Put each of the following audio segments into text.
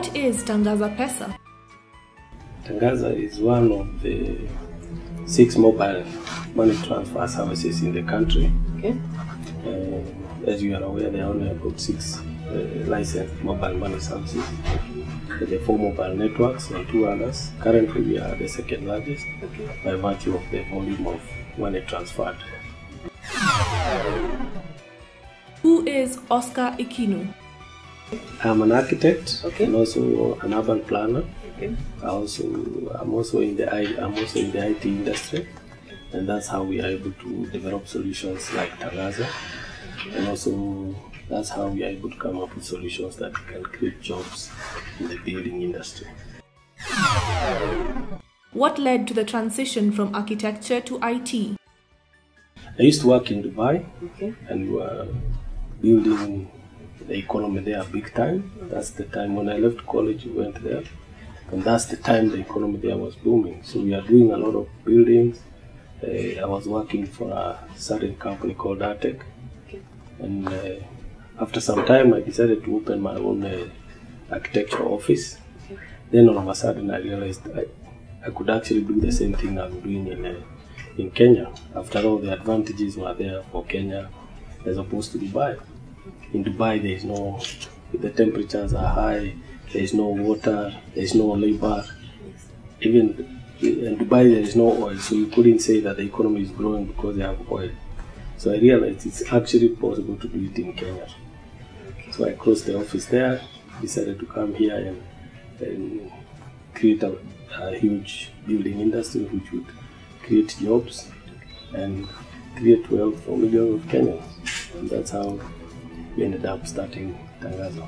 What is Tangaza Pesa? Tangaza is one of the 6 mobile money transfer services in the country. Okay. As you are aware, there are only about 6 licensed mobile money services. There are 4 mobile networks and 2 others. Currently, we are the 2nd largest by virtue of the volume of money transferred. Who is Oscar Ikinu? I'm an architect and also an urban planner. Okay. I'm also in the IT industry, and that's how we are able to develop solutions like Tangaza, and also that's how we are able to come up with solutions that can create jobs in the building industry. What led to the transition from architecture to IT? I used to work in Dubai, and we were building the economy there big time. That's the time when I left college, we went there, and that's the time the economy there was booming. So we are doing a lot of buildings. I was working for a certain company called attained, and after some time I decided to open my own architecture office. Then all of a sudden I realized I could actually do the same thing I'm doing in Kenya. After all, the advantages were there for Kenya as opposed to Dubai. In Dubai, the temperatures are high, there is no water, there is no labor. Even in Dubai, there is no oil, so you couldn't say that the economy is growing because they have oil. So I realized it's actually possible to do it in Kenya. So I closed the office there, decided to come here and create a huge building industry which would create jobs and create wealth for millions of Kenyans. And that's how we ended up starting Tangaza.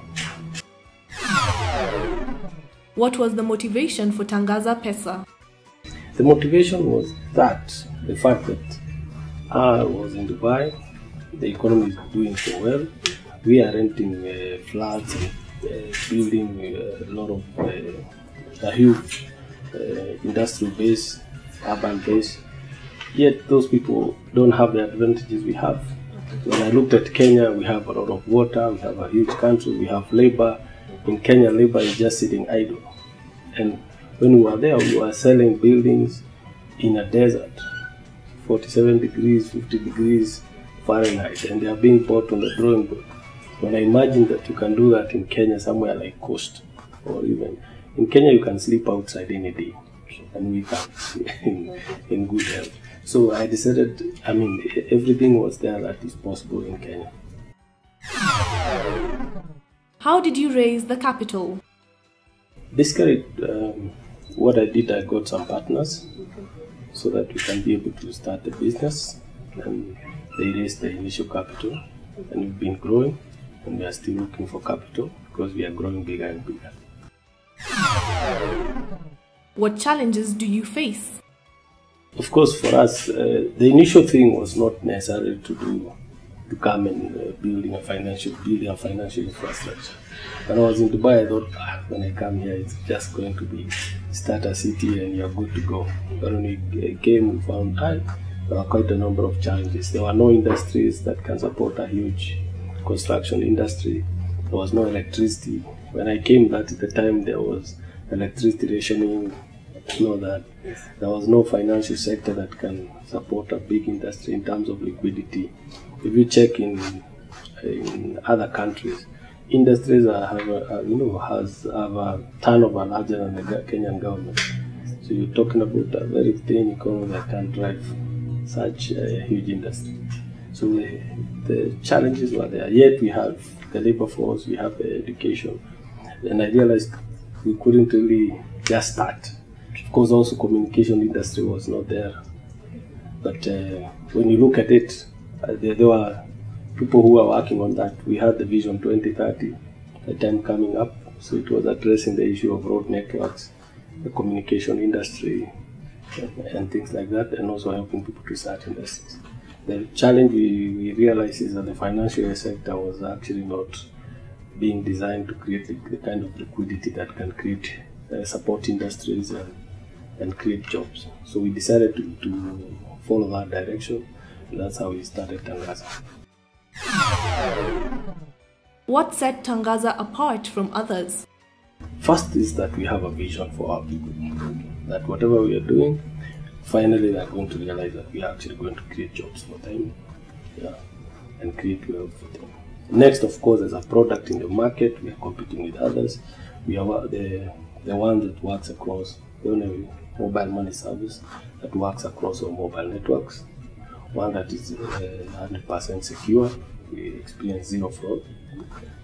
What was the motivation for Tangaza Pesa? The motivation was the fact that I was in Dubai, the economy is doing so well. We are renting flats and building a lot of a huge industrial base, urban base. Yet those people don't have the advantages we have. When I looked at Kenya, we have a lot of water, we have a huge country, we have labor. In Kenya, labor is just sitting idle. And when we were there, we were selling buildings in a desert, 47 degrees, 50 degrees Fahrenheit, and they are being bought on the drawing board. When I imagine that you can do that in Kenya, somewhere like Coast, or even in Kenya, you can sleep outside any day, and we can in good health. So I decided, everything was there that is possible in Kenya. How did you raise the capital? Basically, what I did, I got some partners so that we can be able to start the business, and they raised the initial capital, and we've been growing, and we are still looking for capital because we are growing bigger and bigger. What challenges do you face? Of course, for us, the initial thing was not necessary to come and building a financial infrastructure. When I was in Dubai, I thought, when I come here, it's just going to be start a city and you're good to go. But when we came, we found there were quite a number of challenges. There were no industries that can support a huge construction industry. There was no electricity. When I came, that at the time there was electricity rationing. That there was no financial sector that can support a big industry in terms of liquidity. If you check in other countries, industries have a turnover larger than the Kenyan government. So you're talking about a very thin economy that can drive such a huge industry. So the challenges were there. Yet we have the labor force, we have the education, and I realized we couldn't really just start. Of course, also communication industry was not there. But when you look at it, there were people who were working on that. We had the Vision 2030, the time coming up. So it was addressing the issue of road networks, the communication industry, and things like that, and also helping people to start industries. The challenge we realized is that the financial sector was actually not being designed to create the kind of liquidity that can create support industries and create jobs. So we decided to follow that direction, and that's how we started Tangaza. What set Tangaza apart from others? First is that we have a vision for our people, that whatever we are doing, finally they are going to realize that we are actually going to create jobs for them, and create wealth for them. Next, of course, as a product in the market, we are competing with others. We are the one that works across the only mobile money service that works across all mobile networks, one that is 100% secure. We experience zero fraud,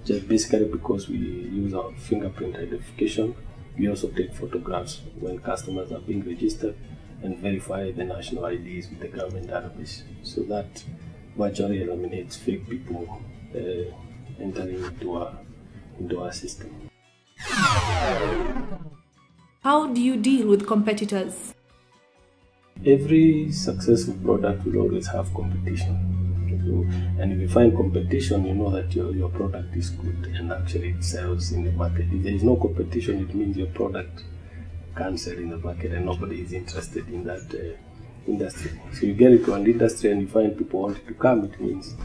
just basically because we use our fingerprint identification. We also take photographs when customers are being registered and verify the national IDs with the government database. So that virtually eliminates fake people entering into our system. How do you deal with competitors? Every successful product will always have competition. And if you find competition, you know that your product is good and actually it sells in the market. If there is no competition, it means your product can't sell in the market and nobody is interested in that industry. So you get into an industry and you find people wanting to come, it means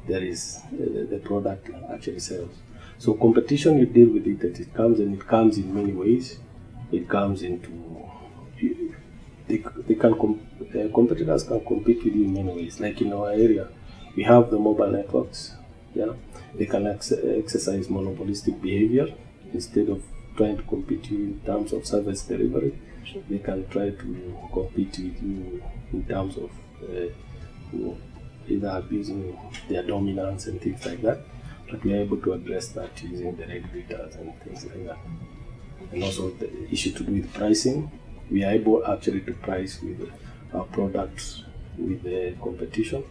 there is the product actually sells. So competition, you deal with it that it comes, and it comes in many ways. It comes into competitors can compete with you in many ways. Like in our area, we have the mobile networks. They can exercise monopolistic behavior. Instead of trying to compete you in terms of service delivery, they can try to compete with you in terms of either abusing their dominance and things like that. But we are able to address that using the regulators and things like that. And also the issue to do with pricing, we are able actually to price with our products with the competition.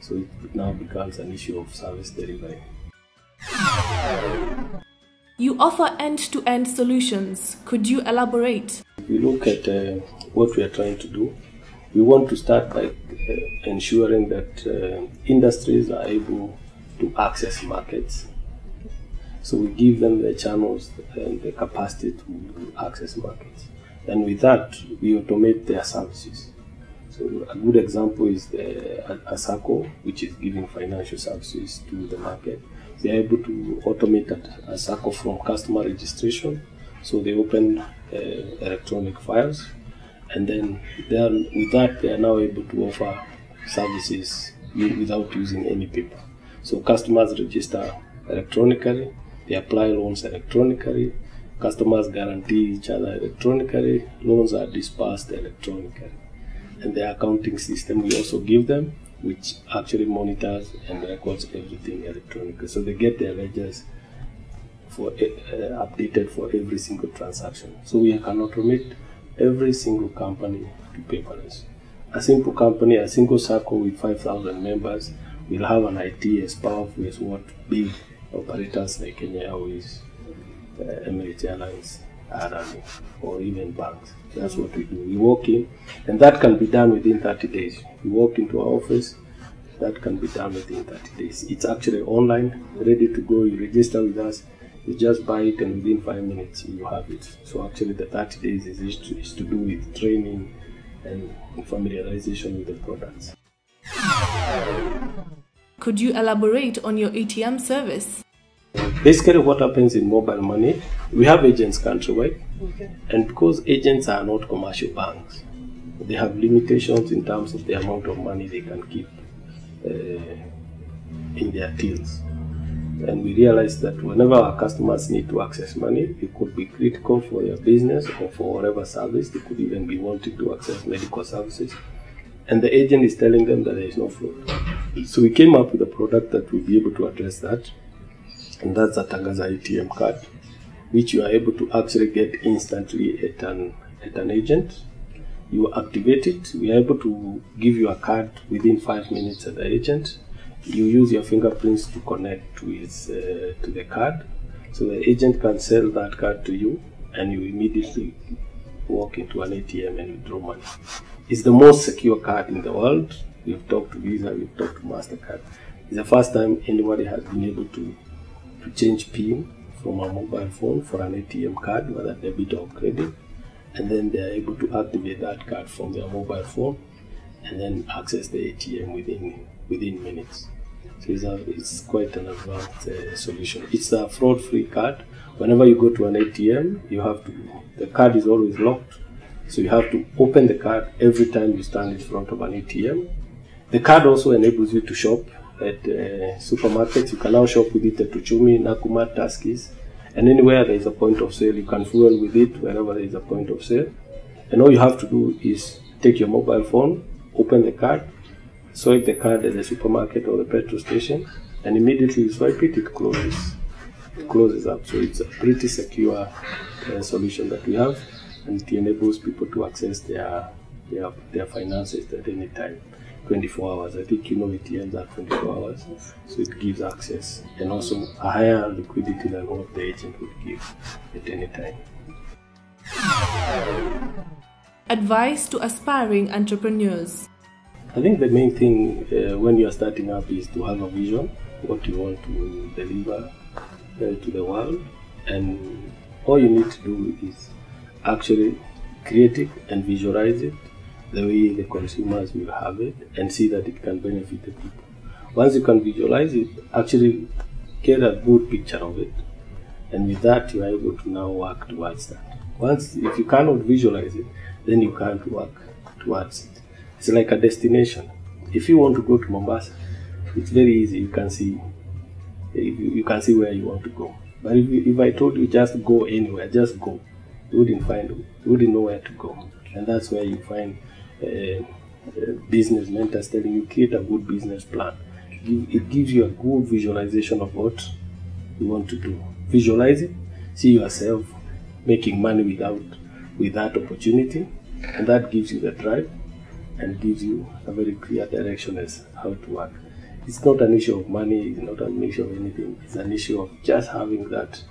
So it now becomes an issue of service delivery. You offer end-to-end solutions. Could you elaborate? If you look at what we are trying to do, we want to start by ensuring that industries are able to access markets. So we give them the channels and the capacity to access markets. And with that, we automate their services. So a good example is a SACCO, which is giving financial services to the market. They are able to automate a SACCO from customer registration. So they open electronic files, and then with that, they are now able to offer services without using any paper. So customers register electronically, they apply loans electronically, customers guarantee each other electronically, loans are disbursed electronically. And the accounting system we also give them, which actually monitors and records everything electronically. So they get their ledgers updated for every single transaction. So we can automate every single company to paperless. A simple company, a single SACCO with 5,000 members, will have an IT as powerful as what big operators like Kenya Airways, Emirates Airlines are running, or even banks. That's what we do. We walk in, and that can be done within 30 days. You walk into our office, that can be done within 30 days. It's actually online, ready to go. You register with us, you just buy it, and within 5 minutes you have it. So actually the 30 days is to do with training and familiarization with the products. Could you elaborate on your ATM service? Basically, what happens in mobile money, we have agents countrywide, and because agents are not commercial banks, they have limitations in terms of the amount of money they can keep in their tills. And we realized that whenever our customers need to access money, it could be critical for their business or for whatever service. They could even be wanting to access medical services. And the agent is telling them that there is no fraud. So we came up with a product that will be able to address that. And that's a Tangaza ATM card, which you are able to actually get instantly at an agent. You activate it. We are able to give you a card within 5 minutes at the agent. You use your fingerprints to connect with to the card. So the agent can sell that card to you, and you immediately walk into an ATM and withdraw money. It's the most secure card in the world. We've talked to Visa, we've talked to MasterCard. It's the first time anybody has been able to change PIN from a mobile phone for an ATM card, whether debit or credit, and then they are able to activate that card from their mobile phone and then access the ATM within minutes. So it's quite an advanced solution. It's a fraud-free card. Whenever you go to an ATM, the card is always locked. So you have to open the card every time you stand in front of an ATM. The card also enables you to shop at supermarkets. You can now shop with it at Tuchumi, Nakumatt, Tuskys, and anywhere there is a point of sale, you can fuel with it wherever there is a point of sale. And all you have to do is take your mobile phone, open the card, swipe the card at the supermarket or the petrol station, and immediately you swipe it, it closes. It closes up. So it's a pretty secure solution that we have, and it enables people to access their finances at any time. 24 hours. I think you know ATMs are 24 hours. So it gives access and also a higher liquidity than what the agent would give at any time. Advice to aspiring entrepreneurs. I think the main thing when you are starting up is to have a vision, what you want to deliver to the world, and all you need to do is actually create it and visualize it the way the consumers will have it and see that it can benefit the people. Once you can visualize it, actually get a good picture of it, and with that you are able to now work towards that. If you cannot visualize it, then you can't work towards it. It's like a destination. If you want to go to Mombasa, it's very easy. You can see where you want to go. But if I told you just go anywhere, just go, you wouldn't know where to go. And that's where you find business mentors telling you create a good business plan. It gives you a good visualization of what you want to do. Visualize it, see yourself making money with that opportunity, and that gives you the drive and gives you a very clear direction as how to work. It's not an issue of money, it's not an issue of anything, it's an issue of just having that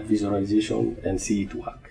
visualization and see it work.